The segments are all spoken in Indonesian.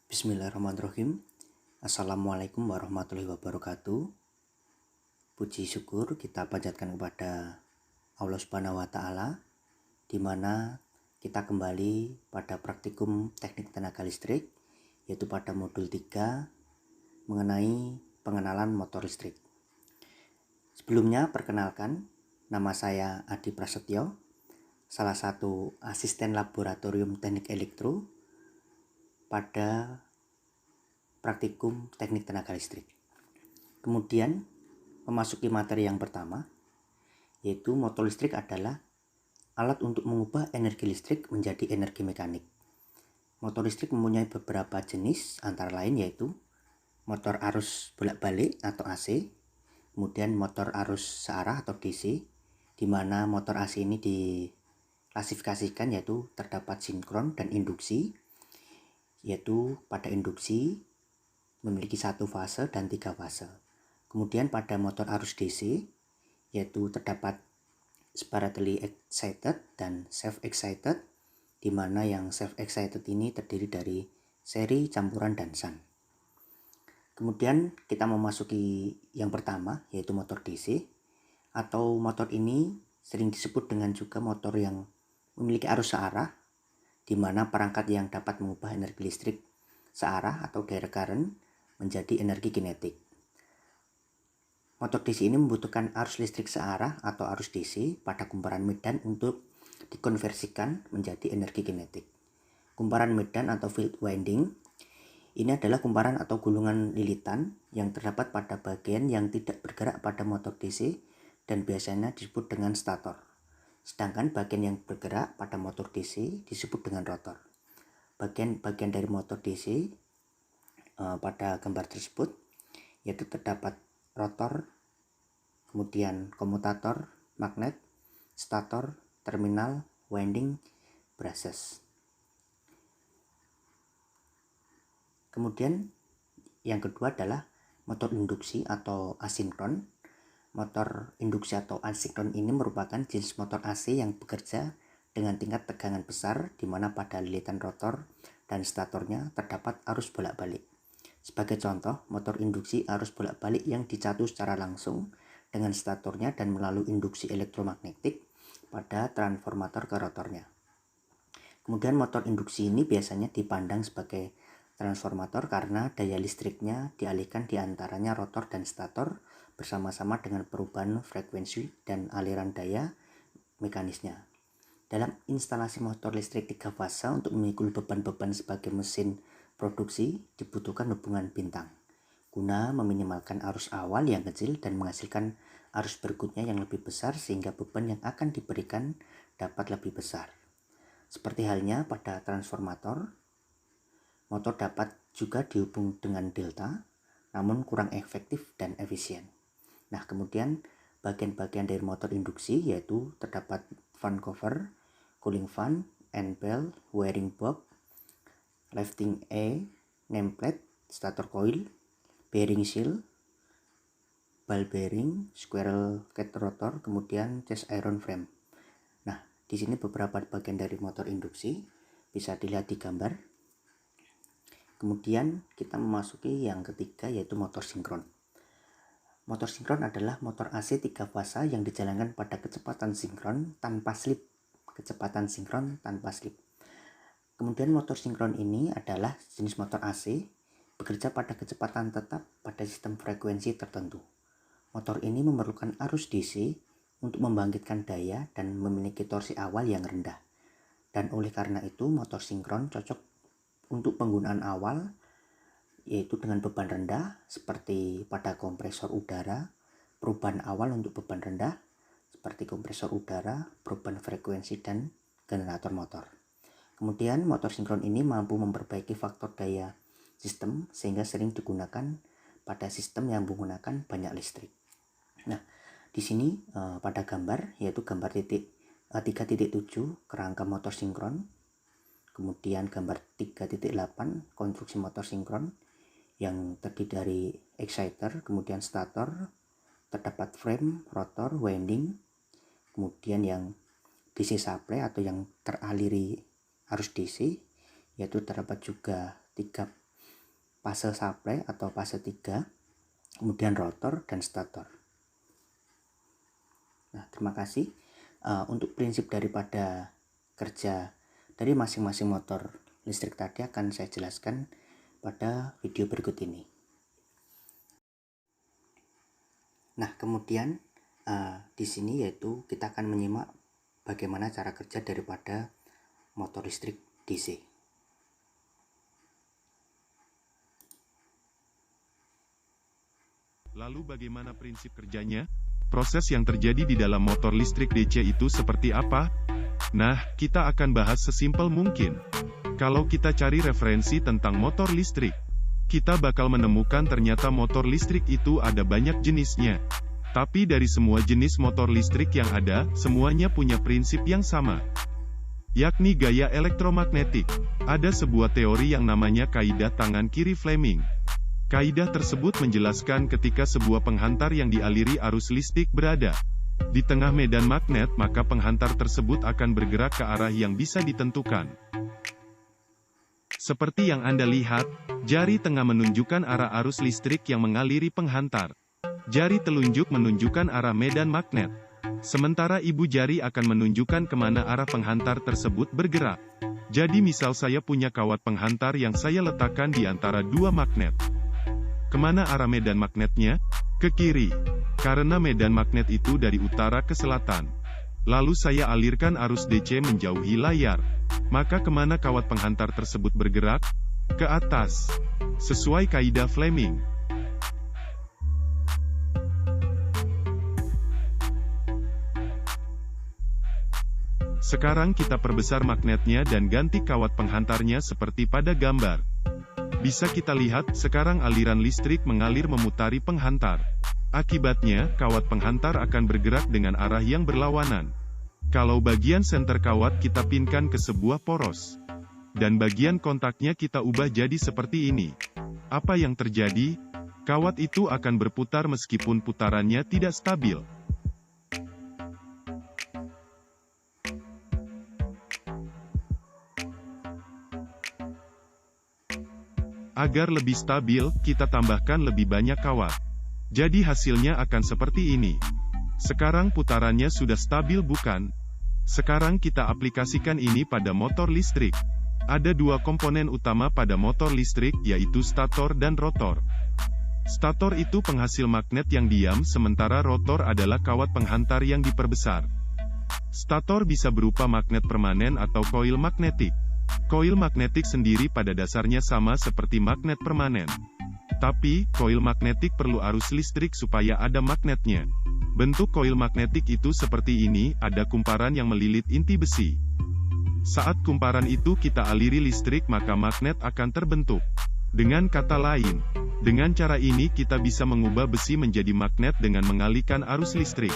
Bismillahirrahmanirrahim. Assalamualaikum warahmatullahi wabarakatuh. Puji syukur kita panjatkan kepada Allah Subhanahu wa taala, di mana kita kembali pada praktikum teknik tenaga listrik, yaitu pada modul 3 mengenai pengenalan motor listrik. Sebelumnya perkenalkan, nama saya Adi Prasetyo, salah satu asisten laboratorium teknik elektro pada praktikum teknik tenaga listrik. Kemudian memasuki materi yang pertama, yaitu motor listrik adalah alat untuk mengubah energi listrik menjadi energi mekanik. Motor listrik mempunyai beberapa jenis, antara lain yaitu motor arus bolak-balik atau AC, kemudian motor arus searah atau DC, di mana motor AC ini diklasifikasikan yaitu terdapat sinkron dan induksi, yaitu pada induksi memiliki 1 fase dan 3 fase. Kemudian pada motor arus DC yaitu terdapat separately excited dan self-excited, di mana yang self-excited ini terdiri dari seri, campuran, dan shunt. Kemudian kita memasuki yang pertama, yaitu motor DC, atau motor ini sering disebut dengan juga motor yang memiliki arus searah, di mana perangkat yang dapat mengubah energi listrik searah atau direct current menjadi energi kinetik. Motor DC ini membutuhkan arus listrik searah atau arus DC pada kumparan medan untuk dikonversikan menjadi energi kinetik. Kumparan medan atau field winding ini adalah kumparan atau gulungan lilitan yang terdapat pada bagian yang tidak bergerak pada motor DC dan biasanya disebut dengan stator. Sedangkan bagian yang bergerak pada motor DC disebut dengan rotor. Bagian dari motor DC pada gambar tersebut yaitu terdapat rotor, kemudian komutator, magnet, stator, terminal, winding, brushes. Kemudian yang kedua adalah motor induksi atau asinkron. Motor induksi atau asinkron ini merupakan jenis motor AC yang bekerja dengan tingkat tegangan besar, di mana pada lilitan rotor dan statornya terdapat arus bolak-balik. Sebagai contoh, motor induksi arus bolak-balik yang dicatu secara langsung dengan statornya dan melalui induksi elektromagnetik pada transformator ke rotornya. Kemudian motor induksi ini biasanya dipandang sebagai transformator karena daya listriknya dialihkan di antaranya rotor dan stator bersama-sama dengan perubahan frekuensi dan aliran daya mekanisnya. Dalam instalasi motor listrik 3 fase untuk memikul beban-beban sebagai mesin produksi dibutuhkan hubungan bintang guna meminimalkan arus awal yang kecil dan menghasilkan arus berikutnya yang lebih besar sehingga beban yang akan diberikan dapat lebih besar. Seperti halnya pada transformator, motor dapat juga dihubung dengan delta namun kurang efektif dan efisien. Nah, kemudian bagian-bagian dari motor induksi yaitu terdapat fan cover, cooling fan, end bell, wiring box, lifting A, nameplate, stator coil, bearing seal, ball bearing, squirrel cage rotor, kemudian cast iron frame. Nah, di sini beberapa bagian dari motor induksi bisa dilihat di gambar. Kemudian kita memasuki yang ketiga yaitu motor sinkron. Motor sinkron adalah motor AC 3 fase yang dijalankan pada kecepatan sinkron tanpa slip. Kemudian motor sinkron ini adalah jenis motor AC bekerja pada kecepatan tetap pada sistem frekuensi tertentu. Motor ini memerlukan arus DC untuk membangkitkan daya dan memiliki torsi awal yang rendah. Dan oleh karena itu motor sinkron cocok untuk penggunaan awal yaitu dengan beban rendah seperti pada kompresor udara, perubahan awal untuk beban rendah seperti kompresor udara, perubahan frekuensi, dan generator motor. Kemudian motor sinkron ini mampu memperbaiki faktor daya sistem sehingga sering digunakan pada sistem yang menggunakan banyak listrik. Nah, di sini pada gambar yaitu gambar 3.7 kerangka motor sinkron. Kemudian gambar 3.8 konstruksi motor sinkron yang terdiri dari exciter, kemudian stator, terdapat frame, rotor, winding, kemudian yang DC supply atau yang teraliri arus DC yaitu terdapat juga 3 fase supply atau fase 3, kemudian rotor dan stator. Nah, terima kasih. Untuk prinsip daripada kerja dari masing-masing motor listrik tadi akan saya jelaskan pada video berikut ini. Nah, kemudian di sini yaitu kita akan menyimak bagaimana cara kerja daripada motor listrik DC. Lalu bagaimana prinsip kerjanya? Proses yang terjadi di dalam motor listrik DC itu seperti apa? Nah, kita akan bahas sesimpel mungkin. Kalau kita cari referensi tentang motor listrik, kita bakal menemukan ternyata motor listrik itu ada banyak jenisnya. Tapi dari semua jenis motor listrik yang ada, semuanya punya prinsip yang sama, yakni gaya elektromagnetik. Ada sebuah teori yang namanya kaidah tangan kiri Fleming. Kaidah tersebut menjelaskan ketika sebuah penghantar yang dialiri arus listrik berada di tengah medan magnet, maka penghantar tersebut akan bergerak ke arah yang bisa ditentukan. Seperti yang Anda lihat, jari tengah menunjukkan arah arus listrik yang mengaliri penghantar. Jari telunjuk menunjukkan arah medan magnet. Sementara ibu jari akan menunjukkan kemana arah penghantar tersebut bergerak. Jadi misal saya punya kawat penghantar yang saya letakkan di antara dua magnet. Kemana arah medan magnetnya? Ke kiri. Karena medan magnet itu dari utara ke selatan. Lalu saya alirkan arus DC menjauhi layar. Maka kemana kawat penghantar tersebut bergerak? Ke atas. Sesuai kaidah Fleming. Sekarang kita perbesar magnetnya dan ganti kawat penghantarnya seperti pada gambar. Bisa kita lihat, sekarang aliran listrik mengalir memutari penghantar. Akibatnya, kawat penghantar akan bergerak dengan arah yang berlawanan. Kalau bagian senter kawat kita pinkan ke sebuah poros, dan bagian kontaknya kita ubah jadi seperti ini. Apa yang terjadi? Kawat itu akan berputar meskipun putarannya tidak stabil. Agar lebih stabil, kita tambahkan lebih banyak kawat. Jadi hasilnya akan seperti ini. Sekarang putarannya sudah stabil bukan? Sekarang kita aplikasikan ini pada motor listrik. Ada dua komponen utama pada motor listrik, yaitu stator dan rotor. Stator itu penghasil magnet yang diam, sementara rotor adalah kawat penghantar yang diperbesar. Stator bisa berupa magnet permanen atau koil magnetik. Koil magnetik sendiri pada dasarnya sama seperti magnet permanen. Tapi, koil magnetik perlu arus listrik supaya ada magnetnya. Bentuk koil magnetik itu seperti ini, ada kumparan yang melilit inti besi. Saat kumparan itu kita aliri listrik maka magnet akan terbentuk. Dengan kata lain, dengan cara ini kita bisa mengubah besi menjadi magnet dengan mengalihkan arus listrik.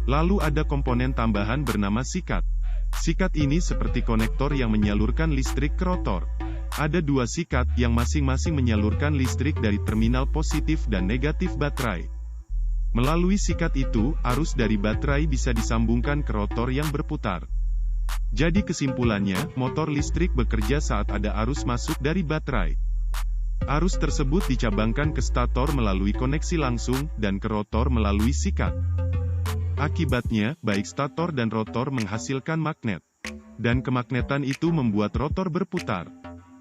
Lalu ada komponen tambahan bernama sikat. Sikat ini seperti konektor yang menyalurkan listrik ke rotor. Ada dua sikat yang masing-masing menyalurkan listrik dari terminal positif dan negatif baterai. Melalui sikat itu, arus dari baterai bisa disambungkan ke rotor yang berputar. Jadi kesimpulannya, motor listrik bekerja saat ada arus masuk dari baterai. Arus tersebut dicabangkan ke stator melalui koneksi langsung, dan ke rotor melalui sikat. Akibatnya, baik stator dan rotor menghasilkan magnet. Dan kemagnetan itu membuat rotor berputar.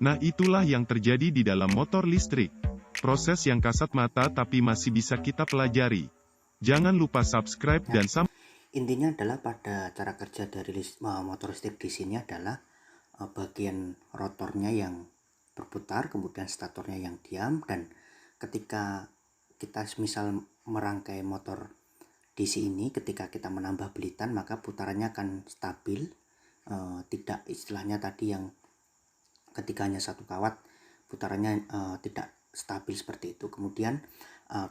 Nah, itulah yang terjadi di dalam motor listrik. Proses yang kasat mata tapi masih bisa kita pelajari. Jangan lupa subscribe dan intinya adalah pada cara kerja dari motor listrik di sini adalah bagian rotornya yang berputar, kemudian statornya yang diam, dan ketika kita misal merangkai motor DC ini, ketika kita menambah belitan maka putarannya akan stabil, tidak istilahnya tadi yang ketika hanya satu kawat putarannya tidak stabil seperti itu. Kemudian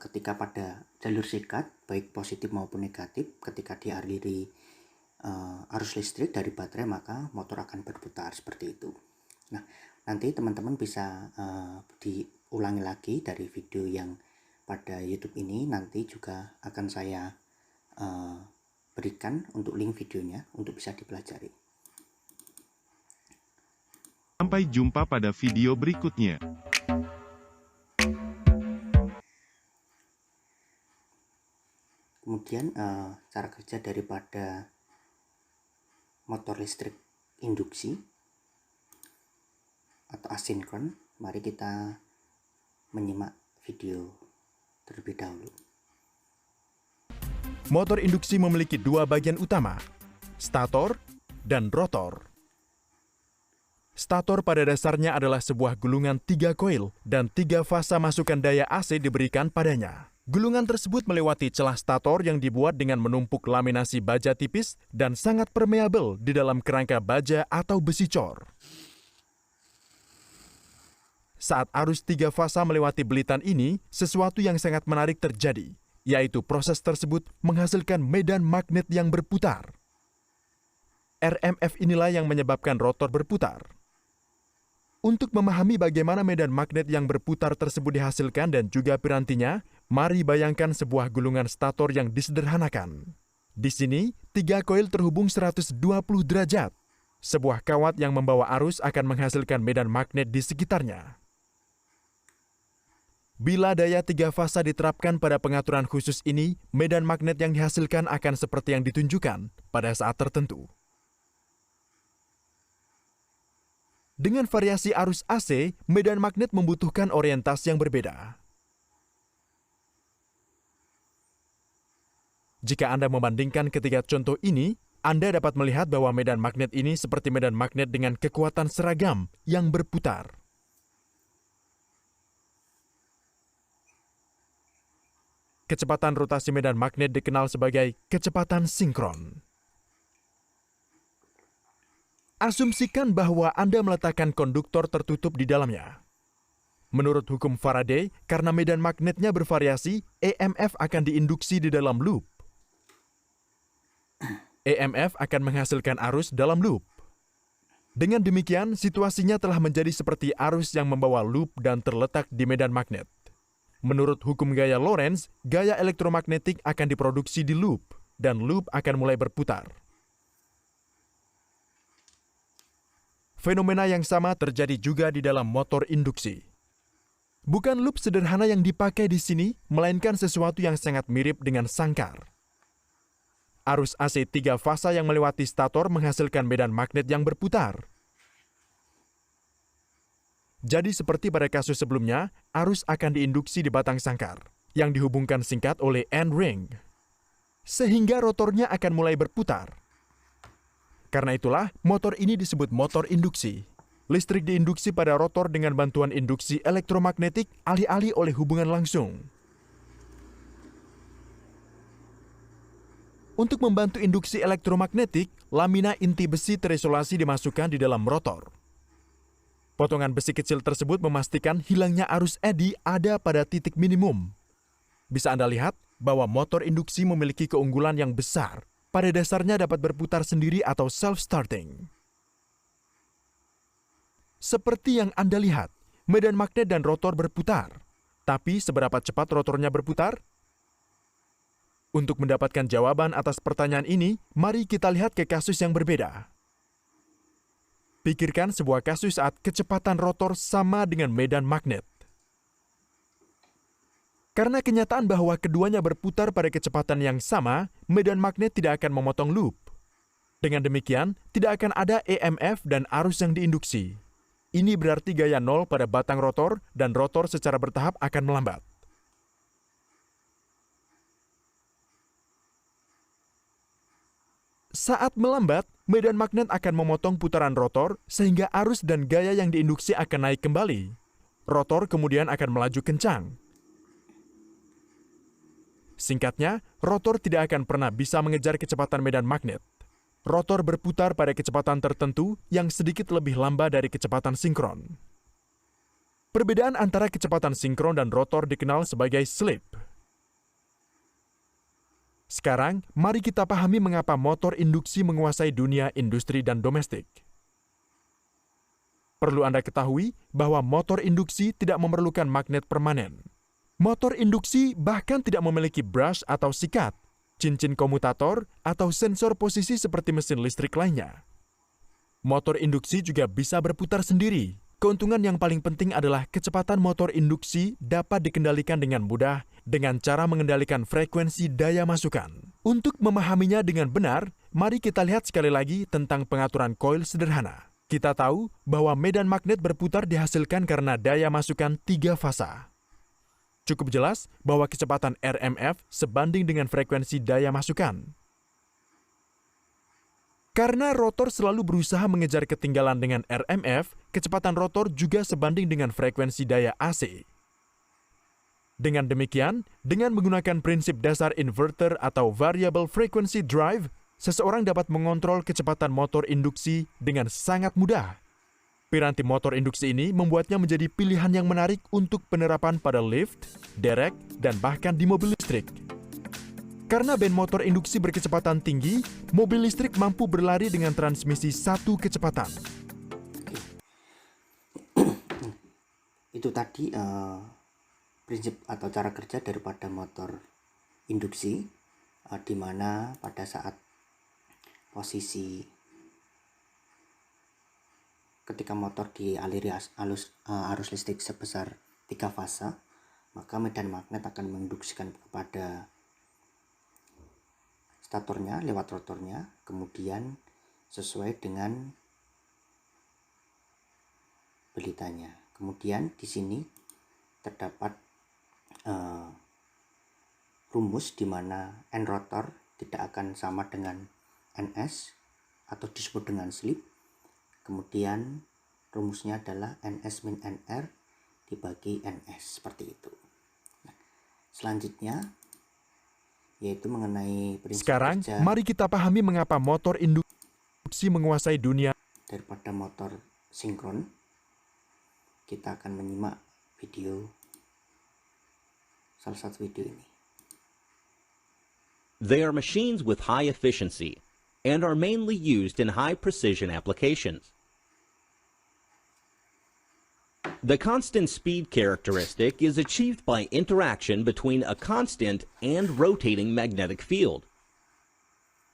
ketika pada jalur sikat baik positif maupun negatif, ketika dialiri arus listrik dari baterai maka motor akan berputar seperti itu. Nah, nanti teman-teman bisa diulangi lagi dari video yang pada YouTube ini, nanti juga akan saya berikan untuk link videonya untuk bisa dipelajari. Sampai jumpa pada video berikutnya. Kemudian cara kerja daripada motor listrik induksi atau asinkron, mari kita menyimak video terlebih dahulu. Motor induksi memiliki dua bagian utama, stator dan rotor. Stator pada dasarnya adalah sebuah gulungan 3 koil dan 3 fasa masukan daya AC diberikan padanya. Gulungan tersebut melewati celah stator yang dibuat dengan menumpuk laminasi baja tipis dan sangat permeabel di dalam kerangka baja atau besi cor. Saat arus 3 fasa melewati belitan ini, sesuatu yang sangat menarik terjadi, yaitu proses tersebut menghasilkan medan magnet yang berputar. RMF inilah yang menyebabkan rotor berputar. Untuk memahami bagaimana medan magnet yang berputar tersebut dihasilkan dan juga pirantinya, mari bayangkan sebuah gulungan stator yang disederhanakan. Di sini, 3 koil terhubung 120 derajat. Sebuah kawat yang membawa arus akan menghasilkan medan magnet di sekitarnya. Bila daya 3 fasa diterapkan pada pengaturan khusus ini, medan magnet yang dihasilkan akan seperti yang ditunjukkan pada saat tertentu. Dengan variasi arus AC, medan magnet membutuhkan orientasi yang berbeda. Jika Anda membandingkan ketiga contoh ini, Anda dapat melihat bahwa medan magnet ini seperti medan magnet dengan kekuatan seragam yang berputar. Kecepatan rotasi medan magnet dikenal sebagai kecepatan sinkron. Asumsikan bahwa Anda meletakkan konduktor tertutup di dalamnya. Menurut hukum Faraday, karena medan magnetnya bervariasi, EMF akan diinduksi di dalam loop. EMF akan menghasilkan arus dalam loop. Dengan demikian, situasinya telah menjadi seperti arus yang membawa loop dan terletak di medan magnet. Menurut hukum gaya Lorentz, gaya elektromagnetik akan diproduksi di loop, dan loop akan mulai berputar. Fenomena yang sama terjadi juga di dalam motor induksi. Bukan loop sederhana yang dipakai di sini, melainkan sesuatu yang sangat mirip dengan sangkar. Arus AC 3 fasa yang melewati stator menghasilkan medan magnet yang berputar. Jadi seperti pada kasus sebelumnya, arus akan diinduksi di batang sangkar, yang dihubungkan singkat oleh end ring. Sehingga rotornya akan mulai berputar. Karena itulah, motor ini disebut motor induksi. Listrik diinduksi pada rotor dengan bantuan induksi elektromagnetik alih-alih oleh hubungan langsung. Untuk membantu induksi elektromagnetik, lamina inti besi terisolasi dimasukkan di dalam rotor. Potongan besi kecil tersebut memastikan hilangnya arus eddy ada pada titik minimum. Bisa Anda lihat bahwa motor induksi memiliki keunggulan yang besar. Pada dasarnya dapat berputar sendiri atau self-starting. Seperti yang Anda lihat, medan magnet dan rotor berputar. Tapi seberapa cepat rotornya berputar? Untuk mendapatkan jawaban atas pertanyaan ini, mari kita lihat ke kasus yang berbeda. Pikirkan sebuah kasus saat kecepatan rotor sama dengan medan magnet. Karena kenyataan bahwa keduanya berputar pada kecepatan yang sama, medan magnet tidak akan memotong loop. Dengan demikian, tidak akan ada EMF dan arus yang diinduksi. Ini berarti gaya nol pada batang rotor dan rotor secara bertahap akan melambat. Saat melambat, medan magnet akan memotong putaran rotor sehingga arus dan gaya yang diinduksi akan naik kembali. Rotor kemudian akan melaju kencang. Singkatnya, rotor tidak akan pernah bisa mengejar kecepatan medan magnet. Rotor berputar pada kecepatan tertentu yang sedikit lebih lambat dari kecepatan sinkron. Perbedaan antara kecepatan sinkron dan rotor dikenal sebagai slip. Sekarang, mari kita pahami mengapa motor induksi menguasai dunia industri dan domestik. Perlu Anda ketahui bahwa motor induksi tidak memerlukan magnet permanen. Motor induksi bahkan tidak memiliki brush atau sikat, cincin komutator, atau sensor posisi seperti mesin listrik lainnya. Motor induksi juga bisa berputar sendiri, Keuntungan yang paling penting adalah kecepatan motor induksi dapat dikendalikan dengan mudah dengan cara mengendalikan frekuensi daya masukan. Untuk memahaminya dengan benar, mari kita lihat sekali lagi tentang pengaturan koil sederhana. Kita tahu bahwa medan magnet berputar dihasilkan karena daya masukan 3 fasa. Cukup jelas bahwa kecepatan RMF sebanding dengan frekuensi daya masukan. Karena rotor selalu berusaha mengejar ketinggalan dengan RMF, kecepatan rotor juga sebanding dengan frekuensi daya AC. Dengan demikian, dengan menggunakan prinsip dasar inverter atau variable frequency drive, seseorang dapat mengontrol kecepatan motor induksi dengan sangat mudah. Piranti motor induksi ini membuatnya menjadi pilihan yang menarik untuk penerapan pada lift, derek, dan bahkan di mobil listrik. Karena band motor induksi berkecepatan tinggi, mobil listrik mampu berlari dengan transmisi satu kecepatan. Itu tadi prinsip atau cara kerja daripada motor induksi, di mana pada saat posisi ketika motor dialiri arus listrik sebesar 3 fasa, maka medan magnet akan menginduksikan kepada statornya lewat rotornya, kemudian sesuai dengan belitanya. Kemudian di sini terdapat rumus di mana N rotor tidak akan sama dengan NS atau disebut dengan slip. Kemudian rumusnya adalah NS min NR dibagi NS, seperti itu. Nah, selanjutnya yaitu mengenai prinsip Sekarang, kerja mari kita pahami mengapa motor induksi menguasai dunia. daripada motor sinkron. Kita akan menyimak salah satu video ini. They are machines with high efficiency and are mainly used in high precision applications. The constant speed characteristic is achieved by interaction between a constant and rotating magnetic field.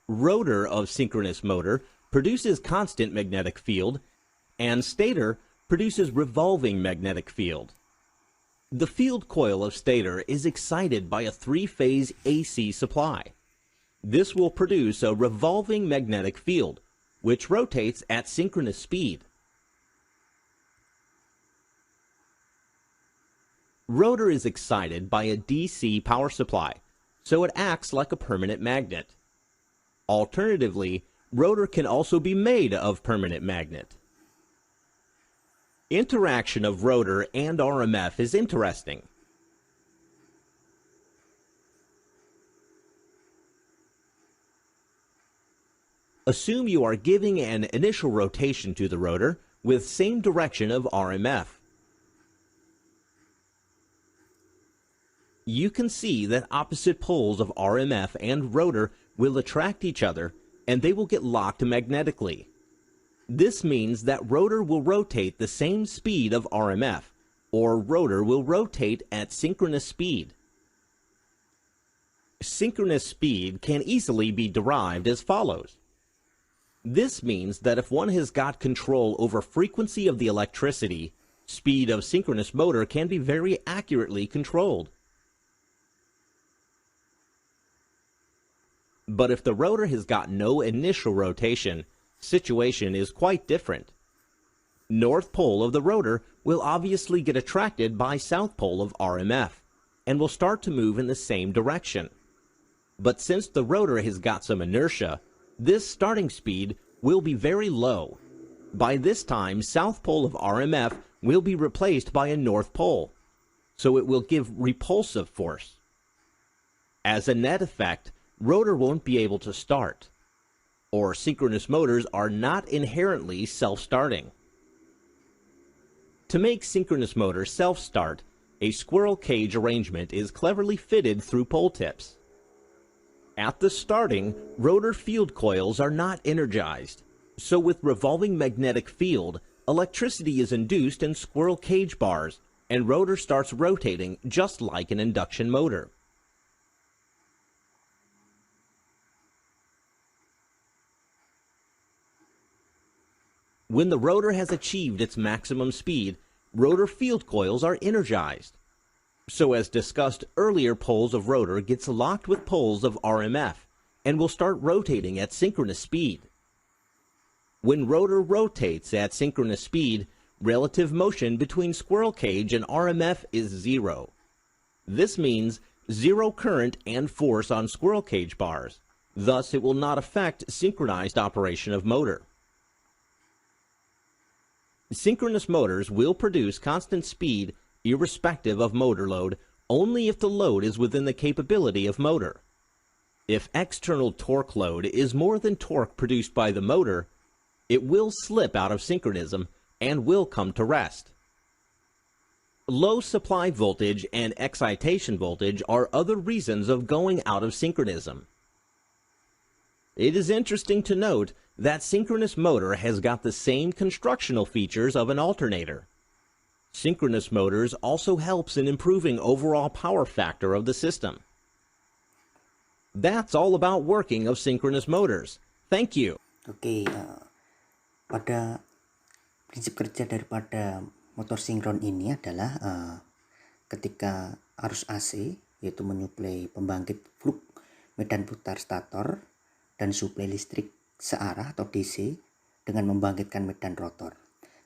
Rotor of synchronous motor produces constant magnetic field, and stator produces revolving magnetic field. The field coil of stator is excited by a 3-phase AC supply. This will produce a revolving magnetic field, which rotates at synchronous speed. Rotor is excited by a DC power supply, so it acts like a permanent magnet. Alternatively, rotor can also be made of permanent magnet. Interaction of rotor and RMF is interesting. Assume you are giving an initial rotation to the rotor with same direction of RMF. You can see that opposite poles of RMF and rotor will attract each other and they will get locked magnetically. This means that rotor will rotate the same speed of RMF, or rotor will rotate at synchronous speed. Synchronous speed can easily be derived as follows. This means that if one has got control over frequency of the electricity, speed of synchronous motor can be very accurately controlled. But if the rotor has got no initial rotation, situation is quite different. North pole of the rotor will obviously get attracted by south pole of RMF and will start to move in the same direction. But since the rotor has got some inertia, this starting speed will be very low. By this time, south pole of RMF will be replaced by a north pole, so it will give repulsive force. As a net effect, rotor won't be able to start, or synchronous motors are not inherently self-starting. To make synchronous motor self-start, a squirrel cage arrangement is cleverly fitted through pole tips. At the starting, rotor field coils are not energized, so with revolving magnetic field, electricity is induced in squirrel cage bars, and rotor starts rotating just like an induction motor. When the rotor has achieved its maximum speed, rotor field coils are energized. So as discussed earlier, poles of rotor gets locked with poles of RMF and will start rotating at synchronous speed. When rotor rotates at synchronous speed, relative motion between squirrel cage and RMF is zero. This means zero current and force on squirrel cage bars. Thus, it will not affect synchronized operation of motor. Synchronous motors will produce constant speed irrespective of motor load only if the load is within the capability of motor. If external torque load is more than torque produced by the motor, it will slip out of synchronism and will come to rest. Low supply voltage and excitation voltage are other reasons of going out of synchronism. It is interesting to note that synchronous motor has got the same constructional features of an alternator. Synchronous motors also helps in improving overall power factor of the system. That's all about working of synchronous motors. Thank you. Oke, pada prinsip kerja daripada motor sinkron ini adalah ketika arus AC, yaitu menyuplai pembangkit fluk medan putar stator dan suplai listrik searah atau DC dengan membangkitkan medan rotor.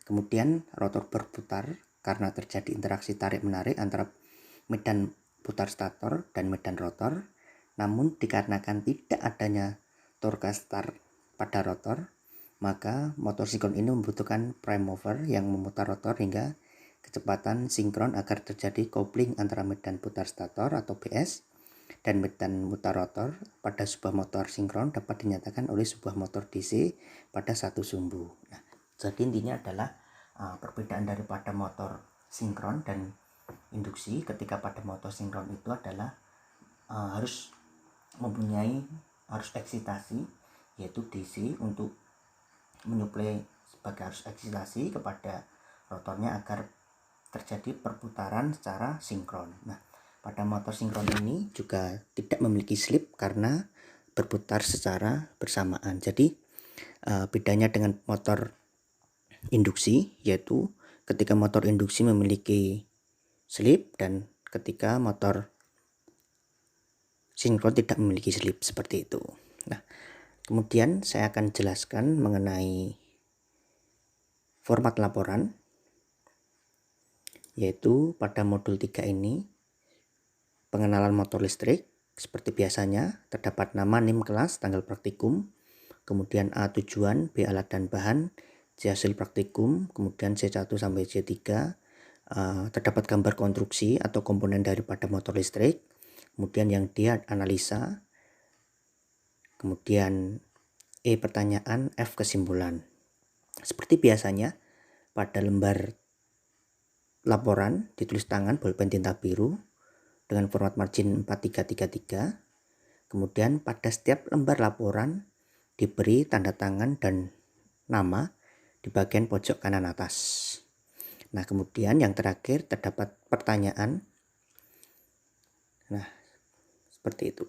Kemudian rotor berputar karena terjadi interaksi tarik-menarik antara medan putar stator dan medan rotor. Namun dikarenakan tidak adanya torque start pada rotor, maka motor sinkron ini membutuhkan prime mover yang memutar rotor hingga kecepatan sinkron agar terjadi coupling antara medan putar stator atau BS dan medan mutar rotor pada sebuah motor sinkron dapat dinyatakan oleh sebuah motor DC pada satu sumbu. Nah, jadi intinya adalah perbedaan daripada motor sinkron dan induksi. Ketika pada motor sinkron itu adalah harus mempunyai arus eksitasi, yaitu DC, untuk menyuplai sebagai arus eksitasi kepada rotornya agar terjadi perputaran secara sinkron. Nah, pada motor sinkron ini juga tidak memiliki slip karena berputar secara bersamaan. Jadi bedanya dengan motor induksi, yaitu ketika motor induksi memiliki slip dan ketika motor sinkron tidak memiliki slip, seperti itu. Nah, kemudian saya akan jelaskan mengenai format laporan, yaitu pada modul 3 ini pengenalan motor listrik. Seperti biasanya terdapat nama, NIM kelas, tanggal praktikum, kemudian A tujuan, B alat dan bahan, C hasil praktikum, kemudian C1 sampai C3. Terdapat gambar konstruksi atau komponen daripada motor listrik, kemudian yang D analisa, kemudian E pertanyaan, F kesimpulan. Seperti biasanya pada lembar laporan ditulis tangan bolpen tinta biru dengan format margin 4333. Kemudian pada setiap lembar laporan diberi tanda tangan dan nama di bagian pojok kanan atas. Nah, kemudian yang terakhir terdapat pertanyaan. Nah, seperti itu.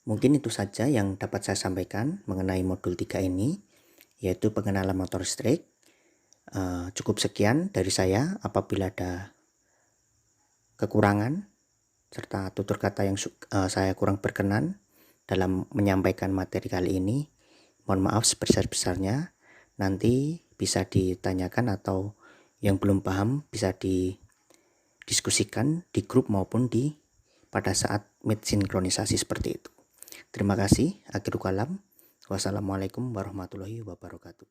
Mungkin itu saja yang dapat saya sampaikan mengenai modul 3 ini, yaitu pengenalan motor listrik. Cukup sekian dari saya. Apabila ada kekurangan serta tutur kata yang saya kurang berkenan dalam menyampaikan materi kali ini, mohon maaf sebesar-besarnya. Nanti bisa ditanyakan atau yang belum paham bisa didiskusikan di grup maupun pada saat meet sinkronisasi seperti itu. Terima kasih. Akhirul kalam. Wassalamualaikum warahmatullahi wabarakatuh.